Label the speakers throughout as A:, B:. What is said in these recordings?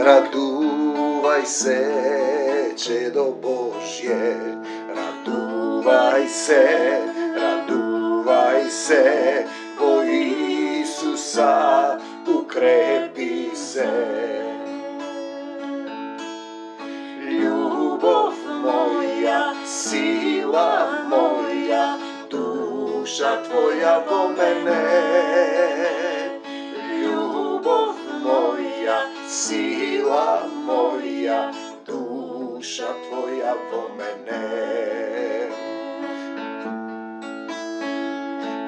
A: raduvaj se, čedo Božje, raduvaj se, po Isusa ukrepi se. Ljubov moja, sila moja, duša tvoja vo mene. Ljubov moja, sila moja, duša tvoja vo mene.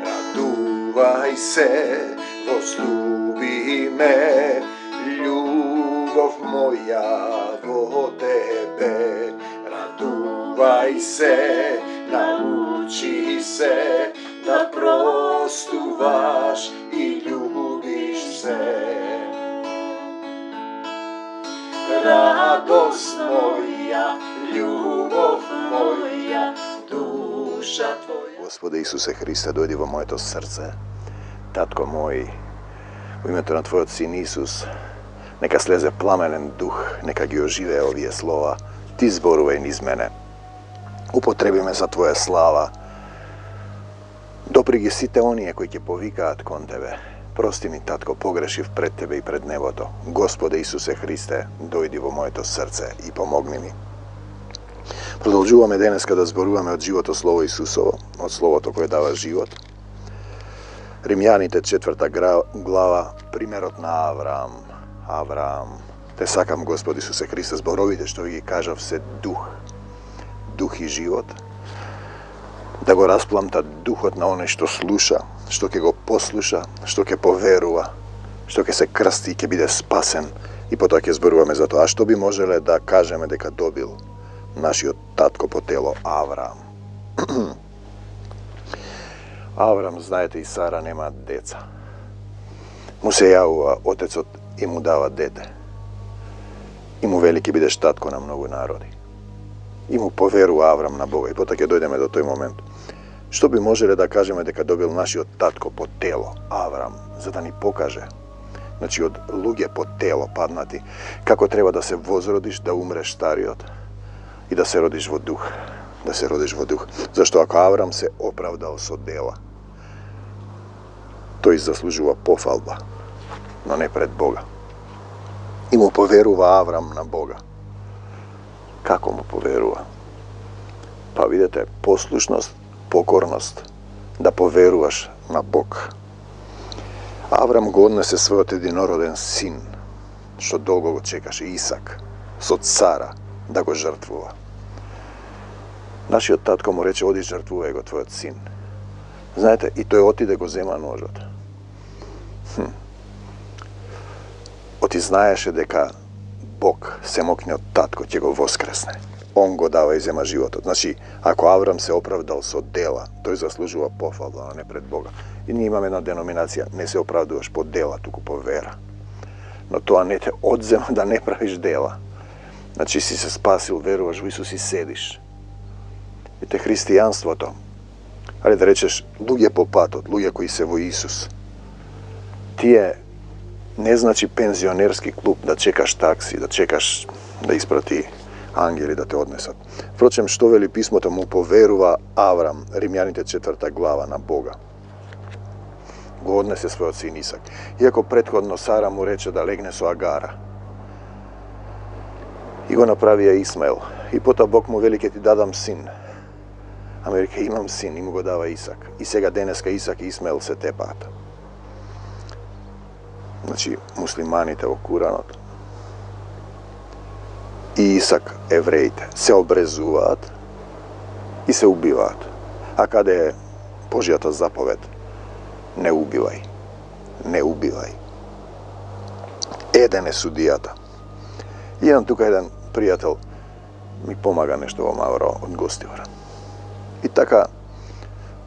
A: Raduvaj se, возлюби me, ljubov moja vo tebe. Raduvaj se, nauči se, da prostuvaš i ljubiš se. Radost moja, ljubov moja, duša tvoja.
B: Gospode Isuse Hriste, dojdi vo moje to srce. Tatko moj, u ime to na tvoj sin Isus, neka sleze plamenen duh, neka gi ožive ovije slova, ti zboruvaj niz mene. Upotrebi me za tvoja slava. Doprigi site onije koji će povikaat kon tebe. Prosti mi, tatko, pogrešiv pred tebe i pred neboto. Gospode Isuse Hriste, dojdi vo moje to srce i pomogni mi. Продолжуваме денеска да зборуваме од живото слово Исусово, од словото кое дава живот. Римјаните 4 глава, примерот на Авраам. Те сакам, Господ Исусе Христе, зборовите што ви ги кажав се дух и живот. Да го распламта духот на оне што слуша, што ќе го послуша, што ќе поверува, што ќе се крсти и ќе биде спасен. И потоа ќе зборуваме за тоа. А што би можеле да кажеме дека добил нашиот татко по тело Авраам? Авраам, знаете, и Сара немаат деца. Му се јавува отецот и му дава дете. И му вели ќе бидеш татко на многу народи. И му поверува Авраам на Бога. И потоа ќе дојдеме до тој момент. Што би можеле да кажеме дека добил нашиот татко по тело Авраам, за да ни покаже, значи од луѓе по тело паднати, како треба да се возродиш, да умреш стариот и да се родиш во дух. Да се родиш во дух. Зашто ако Авраам се оправдал со дела, тој заслужува пофалба, но не пред Бога. И му поверува Авраам на Бога. Како му поверува? Па видите, послушност, покорност, да поверуваш на Бог. Авраам го однесе својот единороден син, што долго го чекаше, Исак, со Сара, да го жртвува. Нашиот татко му рече, оди жртвувај го твојот син. Знаете, и тој отиде го зема ножот. Оти знаеше дека Бог, семокниот татко, ќе го воскресне. Он го дава и зема животот. Значи, ако Авраам се оправдал со дела, тој заслужува пофалба, а не пред Бога. И ние имаме една деноминација, не се оправдуваш по дела, туку по вера. Но тоа не те одзема да не правиш дела. Значи, си се спасил, веруваш во Исус и седиш. Ете, христијанството, али да речеш, луѓе по патот, луѓе кои се во Исус, тие не значи пензионерски клуб, да чекаш такси, да чекаш да испрати ангели да те однесат. Впрочем, што вели писмото, му поверува Авраам, Римјаните 4 глава, на Бога. Го однесе својот син Исак. Иако претходно Сара му рече да легне со Агара. И го направија Исмаел. И потоа Бог му вели, ќе ти дадам син. Ама река, имам син, и му го дава Исак. И сега денеска Исак и Исмаел се тепаат. Значи, муслиманите во Куранот и Исак, евреите, се обрезуваат и се убиваат. А каде е Божјата заповед? Не убивај. Не убивај. Еден е судијата. И имам тука еден пријател, ми помага нешто во Мавро од Гостивар. И така,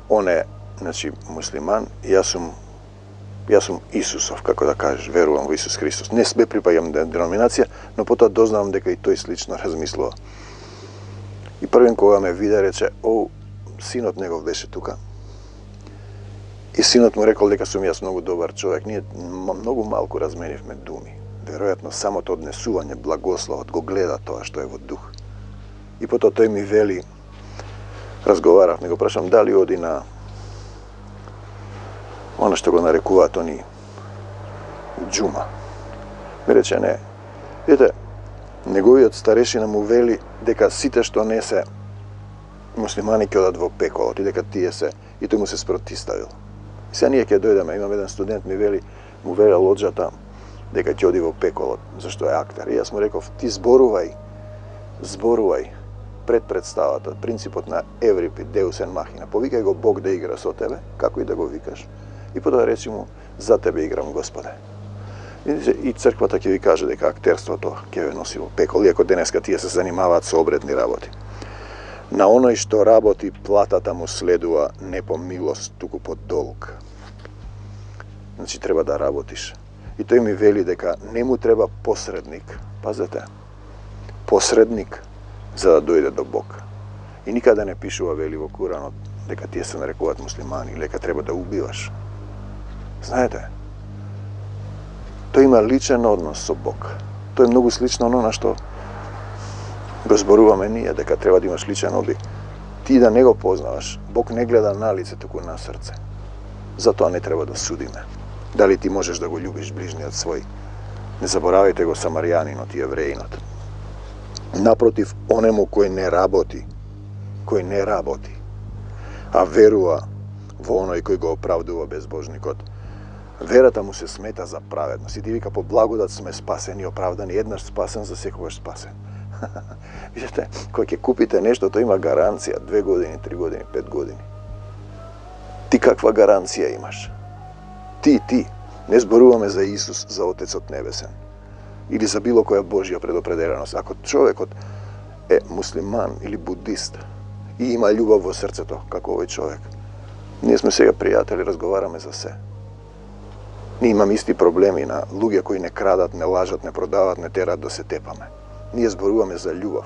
B: он е, значи, муслиман, јас сум Исусов, како да кажеш, верувам во Исус Христос. Не себе припаѓам деноминација, но потоа дознавам дека и тој слично размислува. И првен кога ме виде, рече, синот негов беше тука. И синот му рекол дека сум јас многу добар човек. Ние многу малку разменивме думи. Веројатно самото однесување благословот го гледа тоа што е во дух. И потоа тој ми вели, разговаравме, го прашам дали оди на она што го нарекуваат они џума. Ми рече не. Видите, неговиот старешина му вели дека сите што не се муслимани ќе одат во пеколот и дека тие се, и тој му се спротиставил. И сега ние ќе дојдеме, имам еден студент му вели лоџата дека ќе оди во пеколот, зашто е актер. И јас му реков, ти зборувај пред представата, принципот на Еврипид, Деус ен махина. Повикај го Бог да игра со тебе, како и да го викаш. И потоа речи му, за тебе играм, Господе. И црквата ќе ви каже дека актерството ќе ве носи во пекол, иако денеска тие се занимаваат со обредни работи. На оној што работи, платата му следува не по милост, туку по долг. Значи треба да работиш. И тој ми вели дека не му треба посредник. Пазете, посредник за да дојде до Бог. И никаде не пишува, вели во Куранот, дека тие се нарекуваат муслимани, дека треба да убиваш. Знаете, тој има личен однос со Бог. Тоа е многу слично на што го зборуваме ние, дека треба да имаш личен обик. Ти да не го познаваш, Бог не гледа на лице, туку на срце. Затоа не треба да судиме. Дали ти можеш да го љубиш ближниот свој? Не заборавајте го самарјанинот и евреинот. Напротив, онему кој не работи, а верува во оној кој го оправдува безбожникот, верата му се смета за праведност. И ти вика, по благодат сме спасени, оправдани, еднаш спасен, за секогаш спасен. Видите, кога ќе купите нешто, тоа има гаранција, 2 години, 3 години, 5 години. Ти каква гаранција имаш? Ти. Не зборуваме за Исус, за Отецот Небесен. Или за било која Божја предопределеност. Ако човекот е муслиман или будист и има љубов во срцето, како овој човек, ние сме сега пријатели, разговараме за се. Ние имаме исти проблеми на луѓе кои не крадат, не лажат, не продават, не терат да се тепаме. Ние зборуваме за љубов.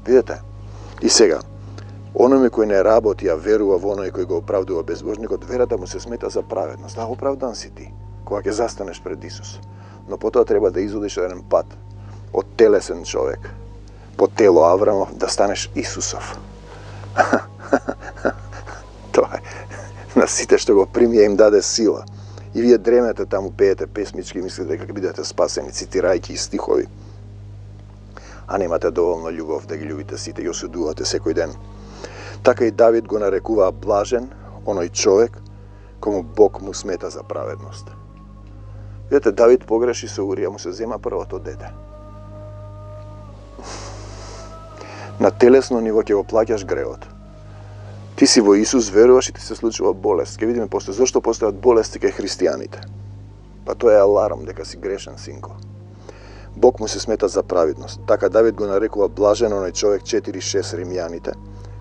B: Видете? И сега, ономе кој не работи, а верува во оној кој го оправдува безбожникот, верата му се смета за праведност. Да, оправдан си ти, кога ќе застанеш пред Исус. Но потоа треба да изодиш еден пат од телесен човек, по тело Аврамов, да станеш Исусов. Тоа е. На сите што го примија им даде сила. И вие дремете таму, пеете песмички, мислите дека бидете спасени, цитирајќи стихови. А немате доволно љубов да ги љубите сите и осудувате секој ден. Така и Давид го нарекува блажен оној човек кому Бог му смета за праведност. Видете, Давид погреши со Урија, му се зема првото дете. На телесно ниво ќе го плаќаш гревот. Ти си во Исус, веруваш и ти се случува болест. Ке видиме после зошто постојат болести кај христијаните. Па тоа е аларм дека си грешен, синко. Бог му се смета за праведност. Така Давид го нарекува блажен оној човек 4:6 Римјаните,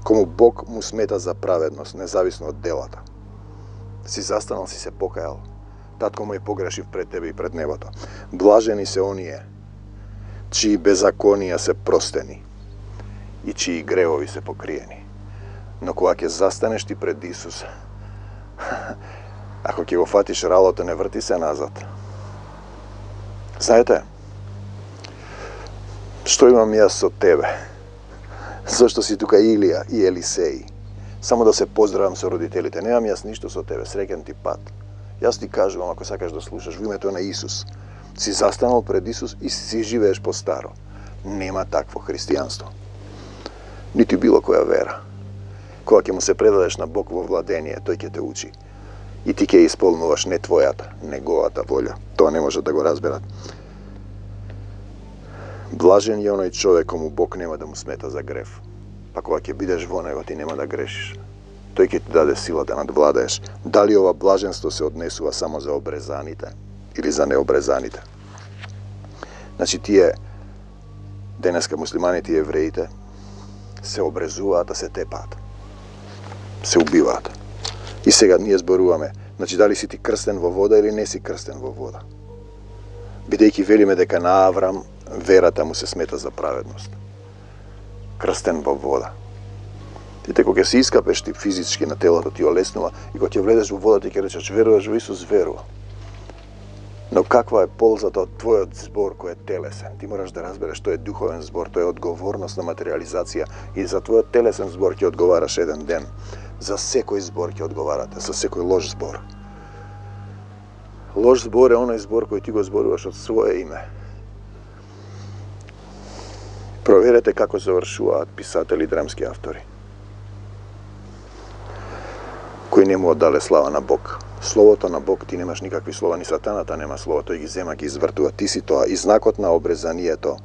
B: кому Бог му смета за праведност, независно од делата. Си застанал, си се покајал. Татко му е погрешив пред тебе и пред небото. Блажени се оние, чии беззаконија се простени и чии гревови се покриени. Но кога ќе застанеш ти пред Исус, ако ќе го фатиш ралото, не врти се назад. Знаете, што имам јас со тебе? Зашто си тука Илија и Елисеј? Само да се поздравам со родителите. Немам јас ништо со тебе, среќен ти пат. Јас ти кажувам, ако сакаш да слушаш, во името на Исус, си застанал пред Исус и си живееш по старо. Нема такво христијанство. Нити било која вера. Кога ќе му се предадеш на Бог во владение, тој ќе те учи. И ти ќе исполнуваш не твојата, неговата волја. Тоа не може да го разберат. Блажен е оној човек кому Бог нема да му смета за грев. Па кога ќе бидеш во него, ти нема да грешиш. Тој ќе ти даде сила да надвладаеш. Дали ова блаженство се однесува само за обрезаните или за необрезаните? Значи тие денеска муслиманите и евреите се обрезуваат, а се тепаат. Се убиваат. И сега ние зборуваме, значи дали си ти крстен во вода или не си крстен во вода. Бидејќи велиме дека на Аврам верата му се смета за праведност. Крстен во вода. Тите кога се искапеш ти физички на телото ти олеснува и кога ќе влезеш во водата и ќе речеш веруваш во Исус, верува. Но каква е ползата од твојот збор кој е телесен? Ти мораш да разбереш што е духовен збор, тоа е одговорност на материализација и за твојот телесен збор ќе одговараш еден ден. За секој збор ќе одговарате, за секој лош збор. Лош збор е оној збор кој ти го зборуваш од свое име. Проверете како завршуваат писатели и драмски автори, кои не му оддале слава на Бог. Словото на Бог, ти немаш никакви слова, ни сатаната нема слова, тој ги зема, ги извртува, ти си тоа. И знакот на обрезанието.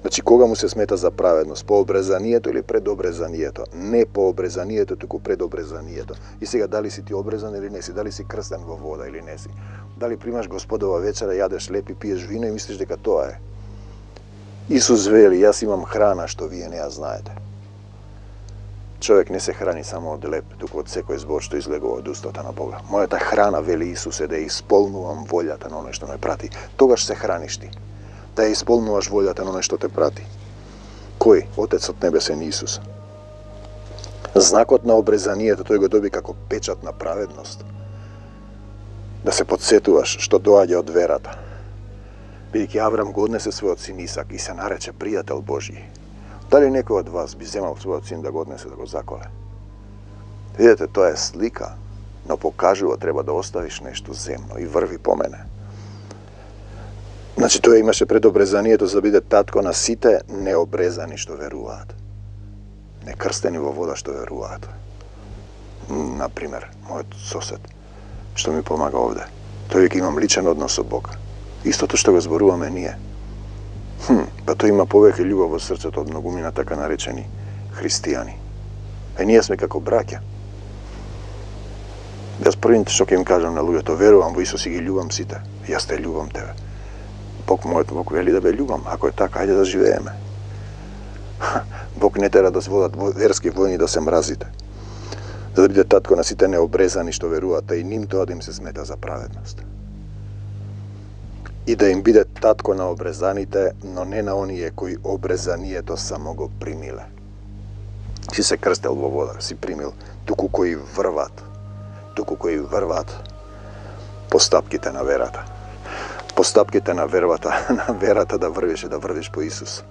B: Значи, кога му се смета за праведност? По обрезанието или пред обрезанието? Не по обрезанието, туку пред обрезанието. И сега, дали си ти обрезан или не си? Дали си крстен во вода или не си? Дали примаш Господова вечера, јадеш леп и пиеш вино и мислиш дека тоа е? Исус вели, јас имам храна што вие не ја знаете. Човек не се храни само од леп, туку од секој збор што излегува од устата на Бога. Мојата храна, вели Исус, е да исполнувам волјата на оној што ме прати. Тогаш се храниш ти. Да ја исполнуваш волјата на оној што те прати. Кој? Отецот небесен Исус. Знакот на обрезанието тој го доби како печат на праведност. Да се подсетуваш што доаѓа од верата. Бидејќи Аврам го однесе својот син Исак и се нарече пријател Божји. Дали некој од вас би земал својот син да го однесе да го заколе? Видете, тоа е слика, но покажува треба да оставиш нешто земно и врви по мене. Значи, тој имаше пред обрезанието за да биде татко на сите необрезани што веруваат. Не крстени во вода што веруваат. Например, мојот сосед, што ми помага овде. Тој веќе имам личен однос со Бог. Истото што го зборуваме ние. Па тој има повеќе љубов во срцето од многумина така наречени христијани. Ние сме како браќа. Јас првите што ќе им кажам на луѓето, верувам во Исус и ги љубам сите. Јас те љубам тебе. Мојот Бог вели да бе љубам. Ако е така, ајде да живееме. Бог не тера да водат верски војни да се мразите. За да биде татко на сите необрезани што веруваат, и ним тоа да им се смета за праведност. И да им биде татко на обрезаните, но не на оние кои обрезанието само го примиле. Си се крстел во вода, си примил, туку кои врват по стапките на верата. По стапките на верата да врвиш по Исус.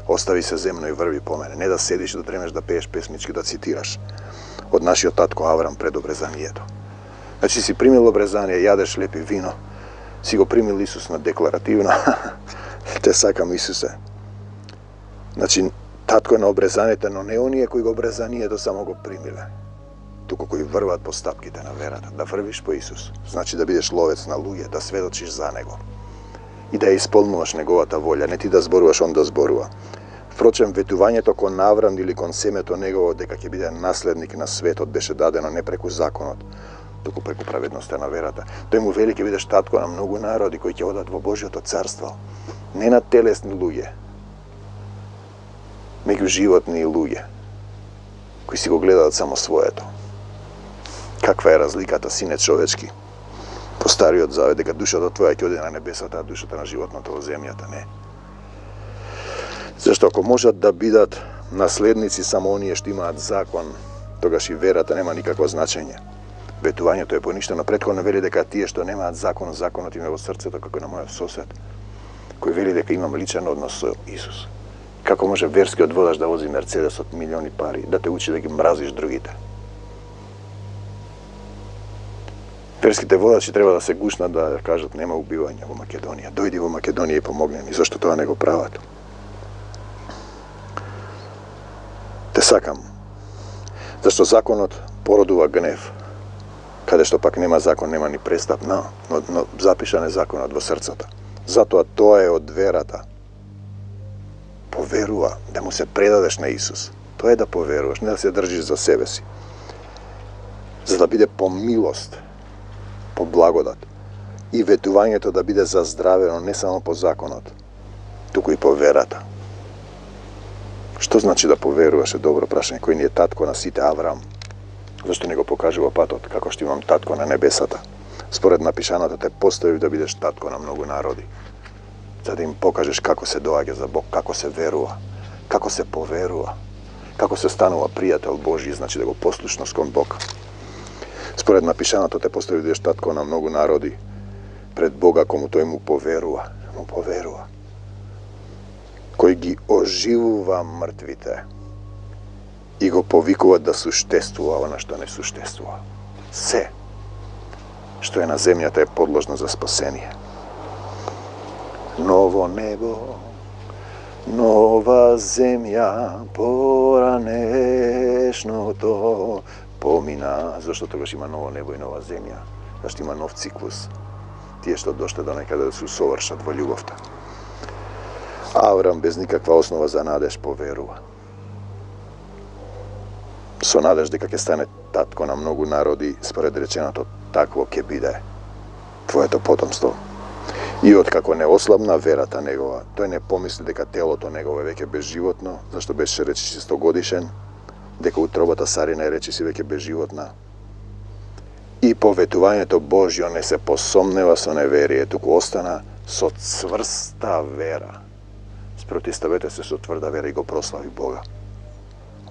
B: Остави се земно и врви по мене. Не да седиш, да дремеш, да пееш песнички, да цитираш од нашиот татко Аврам пред обрезанието. Значи си примил обрезание, јадеш лепи вино, си го примил Исус на декларативно. Те сакам Исусе. Значи, татко на обрезаните, но не оние кои го обрезанието само го примиле, туку кои врват по стапките на верата. Да врвиш по Исус, значи да бидеш ловец на луѓе, да сведочиш за Него и да ја исполнуваш Неговата волја, не ти да зборуваш, он да зборува. Впрочем, ветувањето кон Аврам или кон семето негово дека ќе биде наследник на светот беше дадено не преку законот, туку преку праведноста на верата. Тој му вели ќе бидеш татко на многу народи кои ќе одат во Божјото царство, не на телесни луѓе, меѓу животни луѓе кои си го гледаат само своето. Каква е разликата, сине човечки? По Стариот Завет дека душата твоја ќе оде на небесата, а душата на животното во земјата не. Зашто ако можат да бидат наследници само оние што имаат закон, тогаш и верата нема никакво значење. Ветувањето е поништено. Претходно вели дека тие што немаат закон, законот им е во срцето, како на мојот сосед, кој вели дека имам личен однос со Исус. Како може верскиот водач да вози Мерцедес од милиони пари, да те учи да ги мразиш другите? Верските водачи треба да се гушнат да кажат нема убивање во Македонија. Дојди во Македонија и помогни ни, зашто тоа не го прават. Те сакам. Зашто законот породува гнев. Каде што пак нема закон, нема ни престап, но запишан е законот во срцата. Затоа тоа е од верата. Поверува, да му се предадеш на Исус. Тоа е да поверуваш, не да се држиш за себе си. За да биде по милост, по благодат. И ветувањето да биде заздравено не само по законот, туку и по верата. Што значи да поверуваш е добро прашање, кој ни е татко на сите Аврам? Зашто не го покажува патот, како што имам татко на небесата? Според напишаното те поставив да бидеш татко на многу народи, за да им покажеш како се доаѓа за Бог, како се верува, како се поверува, Како се станува пријател Божи, значи да го послушност кон Бог. Според напишаното те постави да татко на многу народи пред Бога, кому тој му поверува. Кој ги оживува мртвите и го повикува да суштествува она што не суштествува. Се што е на земјата е подложно за спасение. Ново небо, нова земја, поранешното помина. Зашто тогаш има ново небо и нова земја? Зашто има нов циклус. Тие што доште до некаде да се усовршат во љубовта. Аврам без никаква основа за надеж поверува. Со надеж дека ќе стане татко на многу народи, според реченото, такво ќе биде твоето потомство. И откако не ослабна верата негова, тој не помисли дека телото негово е веќе безживотно, зашто беше речиси 100 годишен, дека утробата Сарина е речиси веќе безживотна. И поветувањето Божјо не се посомнева со неверие, туку остана со цврста вера. Спротиставете се со тврда вера и го прослави Бога.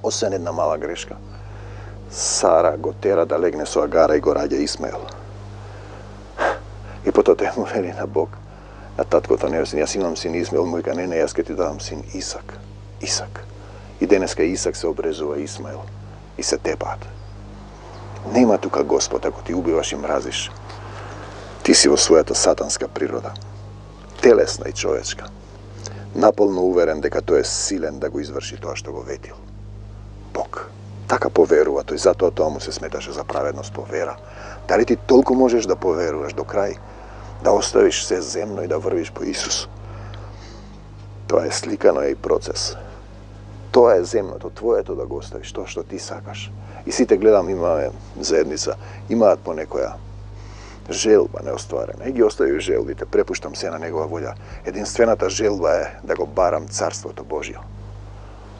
B: Освен една мала грешка. Сара го тера да легне со Агара и го раѓа Исмаел. И потоа тој му вели на Бог, на таткото неосин, јас имам син Исмаел, му вика, не, јас ке ти давам син Исак. И денеска Исак се обрезува Исмаел и се тепаат. Нема тука Господ, ако ти убиваш и мразиш. Ти си во својата сатанска природа. Телесна и човечка. Наполно уверен дека тој е силен да го изврши тоа што го ветил. Бог. Така поверува тој, затоа тоа му се сметаше за праведност по вера. Дали ти толку можеш да поверуваш до крај, да оставиш се земно и да врвиш по Исус? Тоа е сликано и процес. Тоа е земното, твоето да го оставиш, тоа што ти сакаш. И сите гледам, имаме заедница, имаат по некоја желба неостварена. И ги остави желбите, препуштам се на негова волја. Единствената желба е да го барам Царството Божјо.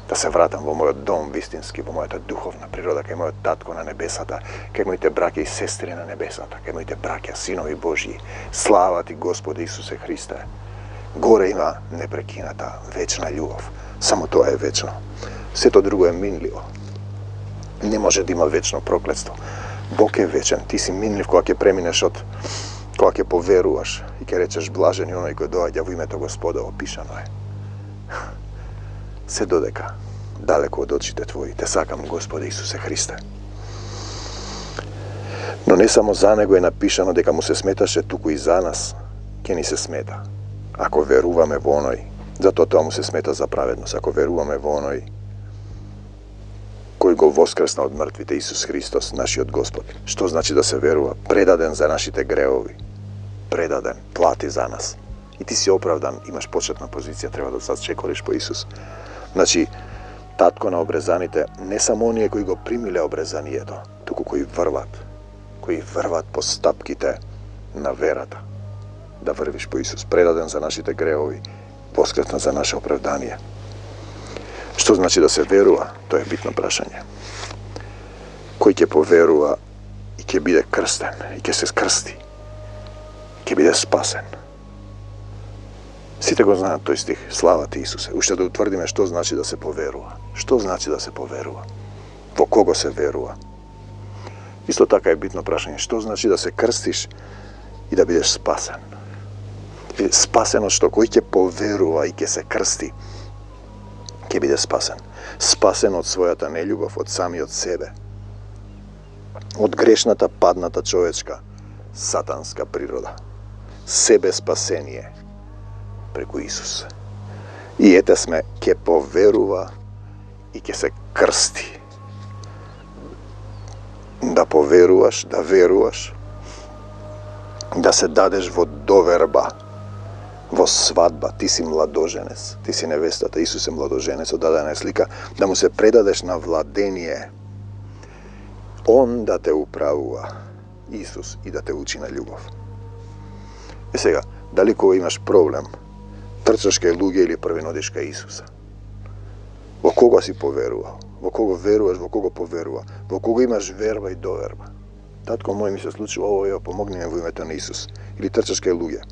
B: Да се вратам во мојот дом вистински, во мојата духовна природа, кај мојот татко на небесата, кај моите браќа и сестри на небесата, кај моите браќа, синови Божји. Слава ти, Господи Исусе Христе. Горе има непрекината, вечна љубов. Само тоа е вечно. Сето друго е минливо. Не може да има вечно проклетство. Бог е вечен. Ти си минлив кога ќе преминеш од, кога ќе поверуваш и ќе речеш блажен и оној кој доаѓа во името Господа, опишано е. Се додека далеко од очите твои те сакам, Господи Исусе Христе. Но не само за него е напишано дека му се сметаше, туку и за нас ќе ни се смета. Ако веруваме во оној, затоа тоа му се смета за праведност. Ако веруваме во оној кој го воскресна од мртвите, Исус Христос, нашиот Господ. Што значи да се верува? Предаден за нашите греови. Предаден, плати за нас. И ти си оправдан, имаш почетна позиција, треба да зачекориш по Исус. Значи, татко на обрезаните, не само оние кои го примиле обрезанието, туку кои врват по стапките на верата. Да врвиш по Исус, предаден за нашите греови, воскресна за наше оправдание. Што значи да се верува? Тоа е битно прашање. Кој ќе поверува и ќе биде крстен, и ќе се скрсти, ќе биде спасен. Сите го знаат тој стих, слава ти Исусе. Уште да утврдиме што значи да се поверува. Што значи да се поверува? Во кого се верува? Исто така е битно прашање, што значи да се крстиш и да бидеш спасен? Спасен од што? Кој ќе поверува и ќе се крсти, ќе биде спасен. Спасен од својата нељубов, од самиот себе. Од грешната, падната човечка, сатанска природа. Себе спасение преку Исус. И ете сме, ќе поверува и ќе се крсти. Да поверуваш, да веруваш, да се дадеш во доверба, во свадба. Ти си младоженец, ти си невестата, Исус е младоженец, одадена е слика, да му се предадеш на владение. Он да те управува, Исус, и да те учи на љубов. И сега, дали кога имаш проблем, трчаш кај луѓе или првенодиш кај Исуса? Во кого си поверувал? Во кого веруваш, во кого поверува? Во кого имаш верба и доверба? Татко мој, ми се случува ово, помогни ми во името на Исус. Или трчаш кај луѓе.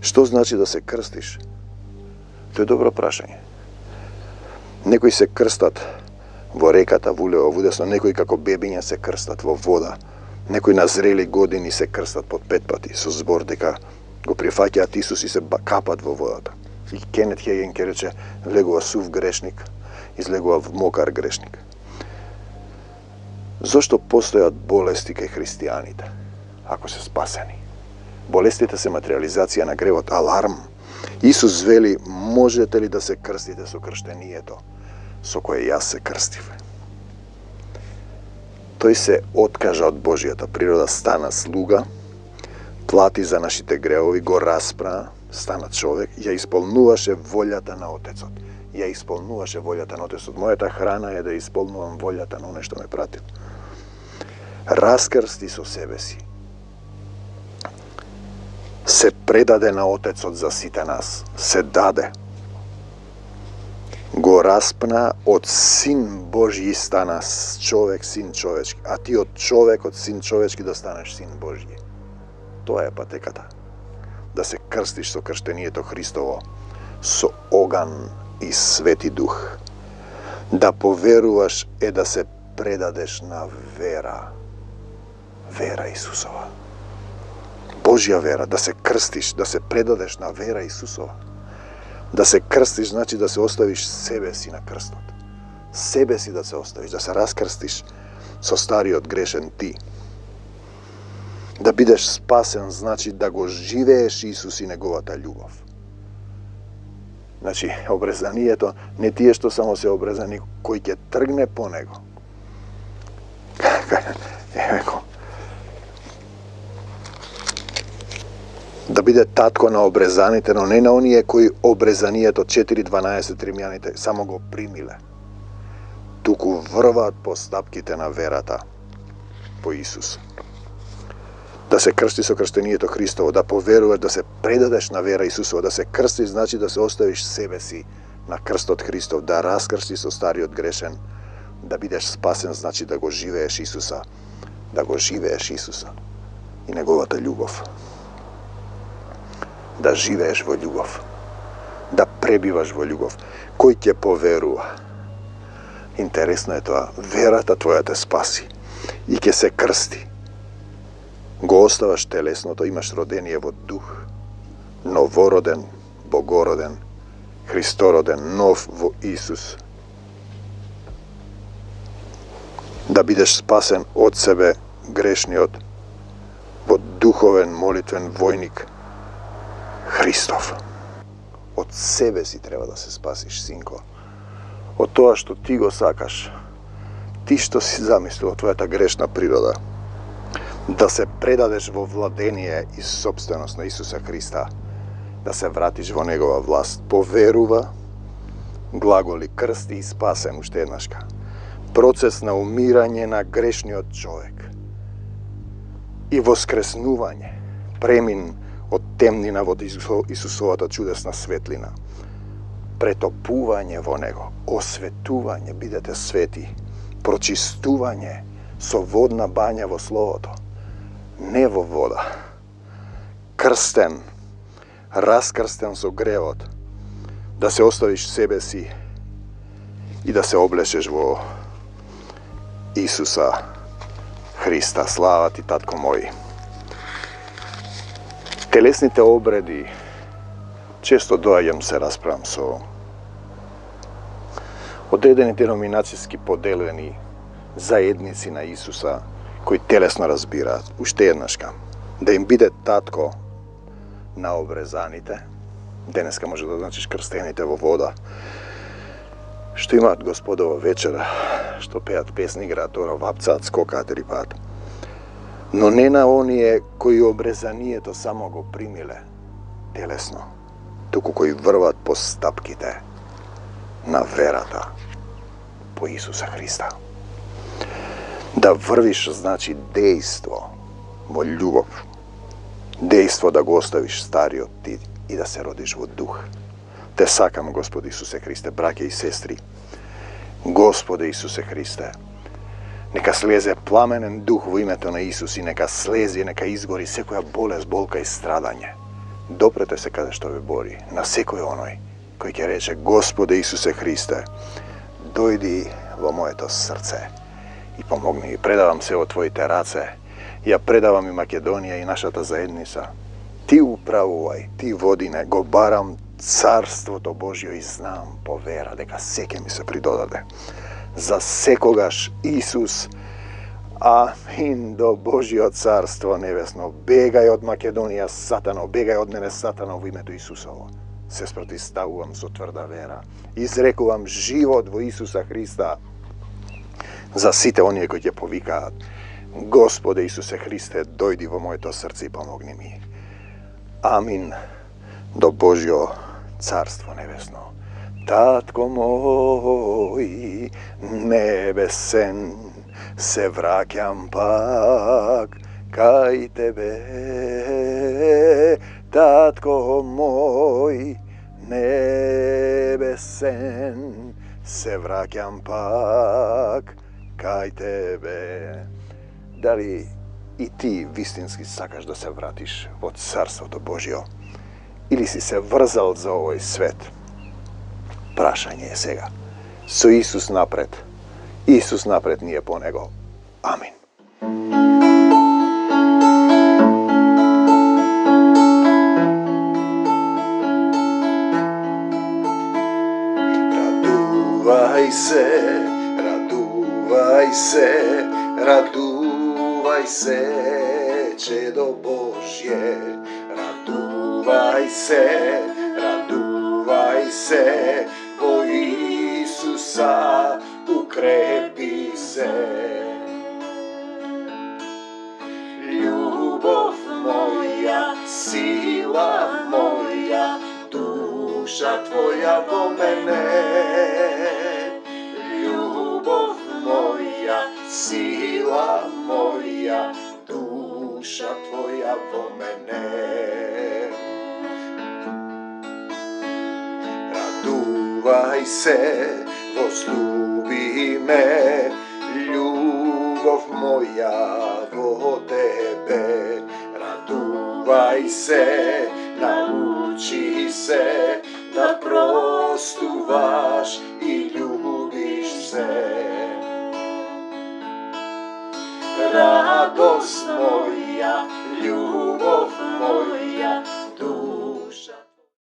B: Што значи да се крстиш? Тоа е добро прашање. Некои се крстат во реката, вулево, вудесно, некои како бебиња се крстат во вода, некои на зрели години се крстат по 5 пати со збор дека го прифаќаат Исус и се капат во водата. И Кенет Хеген ке рече, влегува сув грешник, излегува мокар грешник. Зошто постојат болести кај христијаните, ако се спасени? Болестите се материализација на гревот, аларм. Исус вели, можете ли да се крстите со крштението, со кое јас се крстив? Тој се откажа од Божијата природа, стана слуга, плати за нашите гревови, го распра, стана човек, ја исполнуваше волјата на Отецот. Ја исполнуваше волјата на Отецот. Мојата храна е да исполнувам волјата на оној што ме пратил. Раскрсти со себе си. Се предаде на Отецот за сите нас. Се даде. Го распна од Син Божји стана човек, Син човечки. А ти од човек, од Син човечки да станеш Син Божји. Тоа е патеката. Да се крстиш со крштението Христово, со оган и Свети Дух. Да поверуваш е да се предадеш на вера. Вера Исусова. Божја вера, да се крстиш, да се предадеш на вера Исусова. Да се крстиш значи да се оставиш себе си на крстот. Себе си да се оставиш, да се раскрстиш со стариот грешен ти. Да бидеш спасен значи да го живееш Исус и неговата љубов. Значи, обрезанието не тие што само се обрезани, кој ќе тргне по него. Евеко. Да биде татко на обрезаните, но не на оние кои обрезанието 4.12 римјаните само го примиле. Туку врваат по стапките на верата по Исус. Да се крсти со крштението Христово, да поверуваш, да се предадеш на вера Исусова, да се крстиш значи да се оставиш себе си на крстот Христов, да раскрстиш со стариот грешен, да бидеш спасен значи да го живееш Исуса, да го живееш Исуса и неговата љубов. Да живееш во љубов, да пребиваш во љубов. Кој ќе поверува? Интересно е тоа, верата твоја те спаси и ќе се крсти. Го оставаш телесното, имаш родение во дух, новороден, богороден, Христороден, нов во Исус. Да бидеш спасен од себе грешниот, во духовен молитвен војник Христов. Од себе си треба да се спасиш, синко. Од тоа што ти го сакаш, ти што си замислил од твојата грешна природа, да се предадеш во владение и собственост на Исуса Христа, да се вратиш во Негова власт. Поверува, глаголи, крсти и спасен уште еднашка. Процес на умирање на грешниот човек и воскреснување, премин од темнина во Исусовата чудесна светлина. Претопување во Него, осветување, бидете свети, прочистување со водна бања во Словото, не во вода. Крстен, раскрстен со гревот, да се оставиш себе си и да се облечеш во Исуса Христа. Слава ти, татко мој. Телесните обреди, често доаѓам се расправам со одредени деноминацијски поделени заедници на Исуса, кои телесно разбираат, уште еднашка, да им биде татко на обрезаните, денеска може да значиш крстените во вода, што имаат Господова вечера, што пеат песни, играат ора, вапцаат, скокаат, рипаат. Но не на оние кои обрезанието само го примиле телесно, туку кои врват по стапките на верата по Исуса Христа. Да врвиш значи дејство во љубов, дејство да го оставиш стариот ти и да се родиш во дух. Те сакам, Господи Исусе Христе, браќа и сестри. Господи Исусе Христе, нека слезе пламенен дух во името на Исус и нека слезе, нека изгори секоја болест, болка и страдање. Допрете се каде што ве бори, на секој оној кој ќе рече: Господи Исусе Христе, Dojdi во моето срце и помогни ми. Предавам се во Твоите раце. Ја предавам и Македонија и нашата заедница. Ти управувај, ти води не, го барам Царството Божјо и знам по вера дека секе ми се придодаде. За секогаш Исус, амин, до Божјо Царство небесно. Бегај од Македонија, Сатано, бегај од мене, Сатано, во името Исусово. Се спротивставувам со тврда вера. Изрекувам живот во Исуса Христа за сите оние кои ќе повикаат: Господе Исусе Христе, дојди во моето срце и помогни ми. Амин. До Божјо Царство небесно. Татко мој небесен, се враќам пак кај Тебе. Татко мој небесен, се враќам пак кај Тебе. Дали и ти вистински сакаш да се вратиш во Царството Божјо? Или си се врзал за овој свет? Прашање е сега. Со Исус напред. Исус напред, ние по Него. Амин. Радувај се, радувај се, радувај се, чедо Божје. Радувај се, во Исуса укрепи се. Љубов моја, сила моја, душа Твоја во мене. Љубов моја, сила моја, душа Твоја во мене. Радувај се, возлюби ме, љубов моја во Тебе. Радувај се, научи се да простуваш.